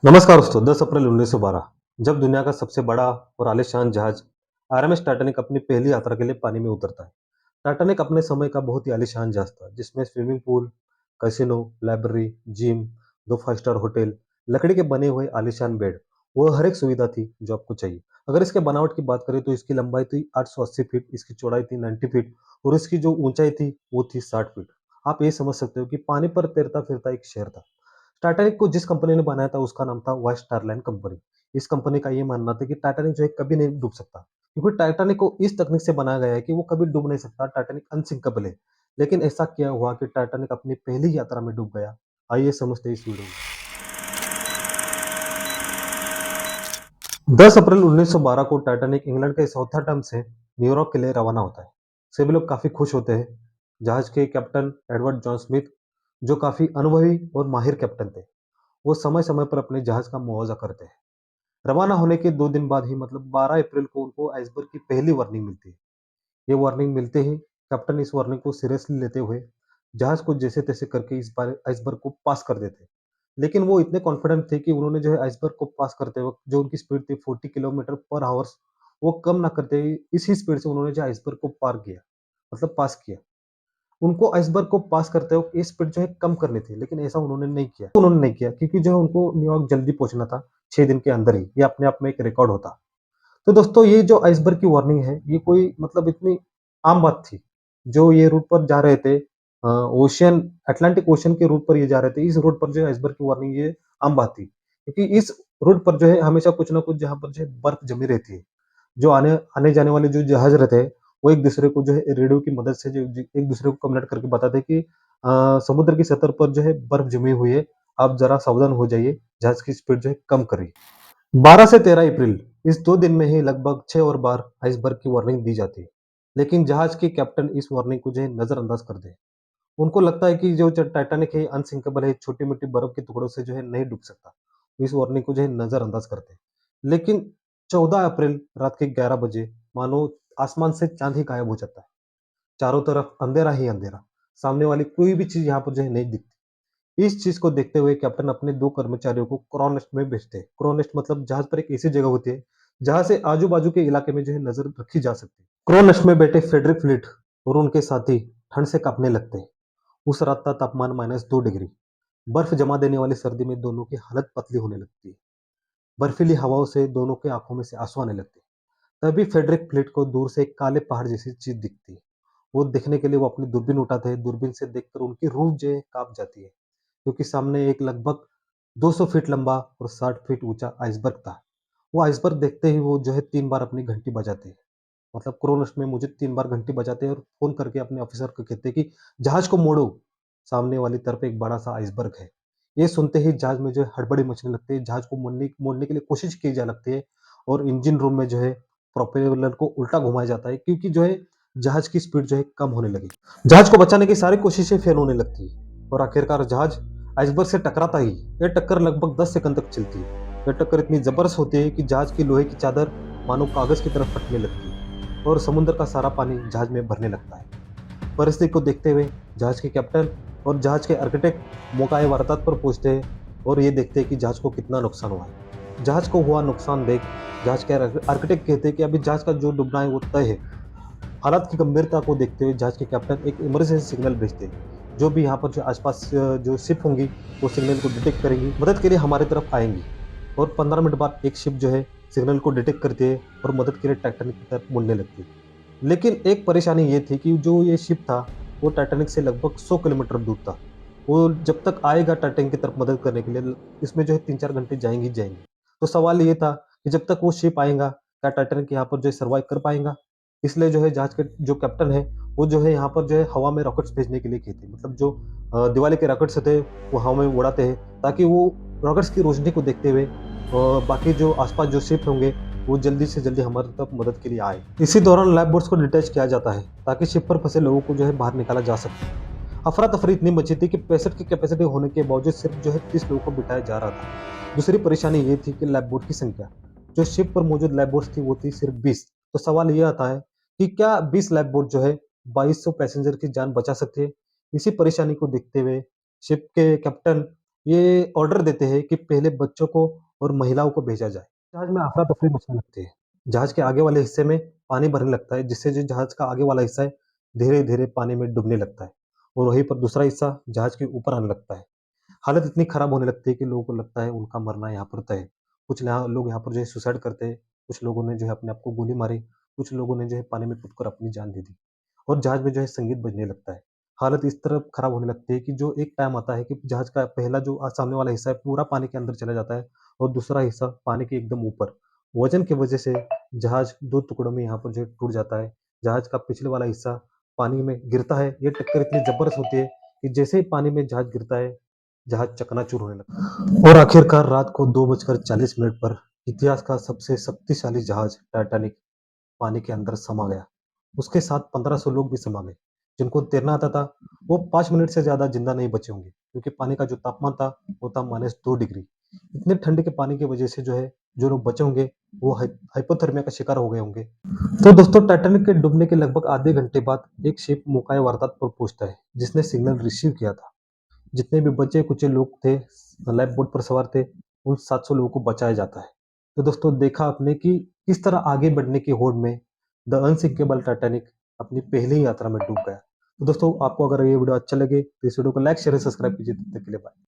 नमस्कार दोस्तों। 10 अप्रैल 1912 जब दुनिया का सबसे बड़ा और आलीशान जहाज आरएमएस टाइटैनिक अपनी पहली यात्रा के लिए पानी में उतरता है। टाइटैनिक अपने समय का बहुत ही आलीशान जहाज था, जिसमें swimming pool, casino, library, gym, 2 five star hotel, लकड़ी के बने हुए आलीशान बेड, वो हर एक सुविधा थी जो आपको चाहिए। अगर इसके बनावट की बात करें तो इसकी लंबाई थी 880 फीट, इसकी चौड़ाई थी 90 फीट और इसकी जो ऊंचाई थी वो थी 60 फीट। आप ये समझ सकते हो कि पानी पर तैरता फिरता एक शहर था। टाइटैनिक को जिस कंपनी ने बनाया था उसका नाम था व्हाइट स्टार लाइन कंपनी। इस कंपनी का ये मानना था कि टाइटैनिक जो है कभी नहीं डूब सकता, क्योंकि टाइटैनिक को इस तकनीक से बनाया गया है कि वो कभी डूब नहीं सकता, टाइटैनिक अनसिंकेबल है। लेकिन ऐसा क्या हुआ कि टाइटैनिक अपनी पहली यात्रा में डूब गया? आइए समझते हैं इस वीडियो में। 10 अप्रैल 1912 को टाइटैनिक इंग्लैंड के साउथहैम्पटन से न्यूयॉर्क के लिए रवाना होता है। सभी लोग काफी खुश होते हैं। जहाज के कैप्टन एडवर्ड जॉन स्मिथ, जो काफी अनुभवी और माहिर कैप्टन थे, वो समय समय पर अपने जहाज का मुआवजा करते हैं। रवाना होने के 2 दिन बाद ही मतलब 12 अप्रैल को उनको आइसबर्ग की पहली वार्निंग मिलती है। ये वार्निंग मिलते ही कैप्टन इस वार्निंग को सीरियसली लेते हुए जहाज को जैसे-तैसे करके इस बार आइसबर्ग को पास कर देते हैं। लेकिन वो इतने कॉन्फिडेंट थे कि उन्होंने जो है आइसबर्ग को पास करते वक़्त जो उनकी स्पीड थी 40 किलोमीटर पर आवर्स, वो कम ना करते हुए इसी स्पीड से उन्होंने जो आइसबर्ग को पार किया, मतलब पास किया। उनको आइसबर्ग को पास करते वक़्त ये स्पीड जो है कम करनी थी, लेकिन ऐसा उन्होंने नहीं किया क्योंकि जो है उनको न्यूयॉर्क जल्दी पहुँचना था, 6 दिन के अंदर ही। ये अपने आप में एक रिकॉर्ड होता। तो दोस्तों ये जो आइसबर्ग की वार्निंग है, ये कोई मतलब इतनी आम बात थी। जो ये रूट पर जा रहे थे ओशियन अटलांटिक ओशियन के रूट पर ये जा रहे थे, इस रूट पर जो है आइसबर्ग की वार्निंग ये आम बात थी। क्योंकि इस रूट पर जो है हमेशा कुछ न कुछ जहाँ पर जो है बर्फ जमी रहती है। जो आने आने-जाने वाले जो जहाज रहते हैं, वो एक-दूसरे को जो है रेडियो की मदद से जो एक-दूसरे को कम्युनिकेट करके बताते हैं कि समुद्र की सतह पर जो है बर्फ जमी हुई है, आप ज़रा सावधान हो जाइए, जहाज की स्पीड जो है कम करिए। 12 से 13 अप्रैल इस 2 दिन में ही लगभग 6 और बार आइसबर्ग की वार्निंग दी जाती है। लेकिन जहाज के कैप्टन इस वार्निंग को जो है नज़रअंदाज कर दें। उनको लगता है कि जो टाइटैनिक है अनसिंकेबल है, छोटी-मोटी बर्फ के टुकड़ों से जो है नहीं डूब सकता। इस वार्निंग को जो है नज़रअंदाज करते हैं। लेकिन 14 अप्रैल रात के 11 बजे मानो आसमान से चाँद ही गायब हो जाता है। चारों तरफ अंधेरा ही अंधेरा। सामने वाली कोई भी चीज़ यहाँ पर जो है नहीं दिखती। इस चीज़ को देखते हुए कैप्टन अपने 2 कर्मचारियों को क्रो-नेस्ट में भेजते हैं। क्रो-नेस्ट मतलब जहाज़ पर एक ऐसी जगह होती है, जहाँ से आजू-बाजू के इलाके में जो है नज़र रखी जा सकती है। क्रो-नेस्ट में बैठे फ्रेडरिक फ्लीट और उनके साथी ठंड से काँपने लगते हैं। उस रात का तापमान -2 डिग्री। बर्फ जमा देने वाली सर्दी में दोनों की हालत पतली होने लगती है। बर्फीली हवाओं से दोनों के आँखों में से आँसू आने लगते हैं। तभी फ्रेडरिक फ्लीट को दूर से एक काले पहाड़ जैसी चीज़ दिखती है। वो देखने के लिए वो अपनी दूरबीन उठाते हैं। दूरबीन से देखकर उनकी रूह जो है काँप जाती है, क्योंकि सामने एक लगभग 200 फीट लंबा और 60 फीट ऊँचा आइसबर्ग था। वो आइसबर्ग देखते ही वो जो है 3 बार अपनी घंटी बजाते हैं। मतलब क्रोनस में मुझे 3 बार घंटी बजाते हैं और फ़ोन करके अपने ऑफ़िसर को कहते हैं कि जहाज़ को मोड़ो, सामने वाली तरफ एक बड़ा-सा आइसबर्ग है। ये सुनते ही जहाज़ में जो है हड़बड़ी मचने लगती है, जहाज़ को मोड़ने मोड़ने के लिए कोशिश की जा लगती है और इंजन रूम में जो है प्रोपेलर को उल्टा घुमाया जाता है, क्योंकि जो है जहाज़ की स्पीड जो है कम होने लगी। जहाज़ को बचाने की सारी कोशिशें फ़ेल होने लगती है और आखिरकार जहाज़ आइसबर्ग से टकराता ही। ये टक्कर लगभग 10 सेकंड तक चलती है। ये टक्कर इतनी ज़बरदस्त होती है कि जहाज़ की लोहे की चादर मानो कागज़ की तरह फटने लगती है और समुद्र का सारा पानी जहाज़ में भरने लगता है। परिस्थिति को देखते हुए जहाज़ के कैप्टन और जहाज़ के आर्किटेक्ट मौकाए वारदात पर पहुँचते हैं और ये देखते हैं कि जहाज़ को कितना नुकसान हुआ है। जहाज़ को हुआ नुकसान देख जहाज़ के आर्किटेक्ट कहते हैं कि अभी जहाज़ का जो डूबना है वो तय है। हालात की गंभीरता को देखते हुए जहाज के कैप्टन एक इमरजेंसी सिग्नल भेजते हैं। जो भी यहाँ पर जो आसपास जो शिप होंगी, वो सिग्नल को डिटेक्ट करेंगी, मदद के लिए हमारी तरफ आएँगी। और 15 मिनट बाद एक शिप जो है सिग्नल को डिटेक्ट करती है और मदद के लिए टाइटैनिक की तरफ मुड़ने लगती है। लेकिन एक परेशानी ये थी कि जो ये शिप था, वो टाइटैनिक से लगभग 100 किलोमीटर दूर था। वो जब तक आएगा टाइटैनिक की तरफ मदद करने के लिए इसमें जो है 3-4 घंटे जाएँगे ही जाएँगे। तो सवाल ये था कि जब तक वो शिप आएगा, क्या टाइटैनिक यहाँ पर जो है सर्वाइव कर पाएगा? इसलिए जो है जहाज के जो कैप्टन है, वो जो है यहाँ पर जो है हवा में रॉकेट्स भेजने के लिए कहते हैं। मतलब जो दिवाली के रॉकेट्स होते हैं, वो हवा में उड़ाते हैं, ताकि वो रॉकेट्स की रोशनी को देखते हुए बाकी जो आस-पास जो शिप होंगे, वो जल्दी से जल्दी हमारी तरफ मदद के लिए आए। इसी दौरान लाइफ बोट्स को डिटैच किया जाता है, ताकि शिप पर फँसे लोगों को जो है बाहर निकाला जा सके। अफरा-तफरी इतनी मची थी कि 65 की कैपेसिटी होने के बावजूद सिर्फ जो है 30 लोगों को बिठाया जा रहा था। दूसरी परेशानी ये थी कि लाइफ बोट की संख्या। जो शिप पर मौजूद लाइफ बोट्स थी, वो थी सिर्फ 20। तो सवाल ये आता है कि क्या 20 लाइफ बोट जो है 2200 पैसेंजर की जान बचा सकती है? इसी परेशानी को देखते हुए शिप के कैप्टन ये ऑर्डर देते हैं कि पहले बच्चों को और महिलाओं को भेजा जाए। जहाज में अफरा-तफरी मचने लगती है। जहाज के आगे वाले हिस्से में पानी भरने लगता है, जिससे जो जहाज का आगे वाला हिस्सा है, धीरे-धीरे पानी में डूबने लगता है और वहीं पर दूसरा हिस्सा जहाज के ऊपर आने लगता है। हालत इतनी खराब होने लगती है कि लोगों को लगता है उनका मरना यहाँ पर तय है। कुछ यहाँ लोग यहाँ पर जो है सुसाइड करते हैं, कुछ लोगों ने जो है अपने आप को गोली मारी, कुछ लोगों ने जो है पानी में कूदकर अपनी जान दे दी और जहाज में जो है संगीत बजने लगता है। हालत इस तरह खराब होने लगती है कि जो एक टाइम आता है कि जहाज का पहला जो सामने वाला हिस्सा है पूरा पानी के अंदर चला जाता है और दूसरा हिस्सा पानी के एकदम ऊपर। वज़न की वज़ह से जहाज 2 टुकड़ों में यहाँ पर जो है टूट जाता है। जहाज का पिछले वाला हिस्सा पानी में गिरता है। ये टक्कर इतनी ज़बरदस्त होती है कि जैसे ही पानी में जहाज गिरता है, जहाज चकनाचूर होने लगता है। और आखिरकार रात को 2:40 पर इतिहास का सबसे शक्तिशाली जहाज टाइटैनिक पानी के अंदर समा गया। उसके साथ 1500 लोग भी समा गए। जिनको तैरना आता था, वो 5 मिनट से ज़्यादा ज़िंदा नहीं बचे होंगे, क्योंकि पानी का जो तापमान था, वो था -2 डिग्री। इतने ठंड के पानी की वजह से जो है, जो लोग बचे होंगे, वो हाइपोथर्मिया का शिकार हो गए होंगे। तो दोस्तों टाइटैनिक के डूबने के लगभग आधे घंटे बाद एक शिप मौका वारदात पर पहुंचता है, जिसने सिग्नल रिसीव किया था। जितने भी बचे-कुचे लोग थे, लाइफ बोट पर सवार थे, उन 700 लोगों को बचाया जाता है। तो दोस्तों देखा आपने कि किस तरह आगे बढ़ने की होड़ में द अनसिंकेबल टाइटैनिक अपनी पहली ही यात्रा में डूब गया। तो दोस्तों आपको अगर ये वीडियो अच्छा लगे तो इस वीडियो को लाइक, शेयर और सब्सक्राइब कीजिए। तब तक के लिए बाय।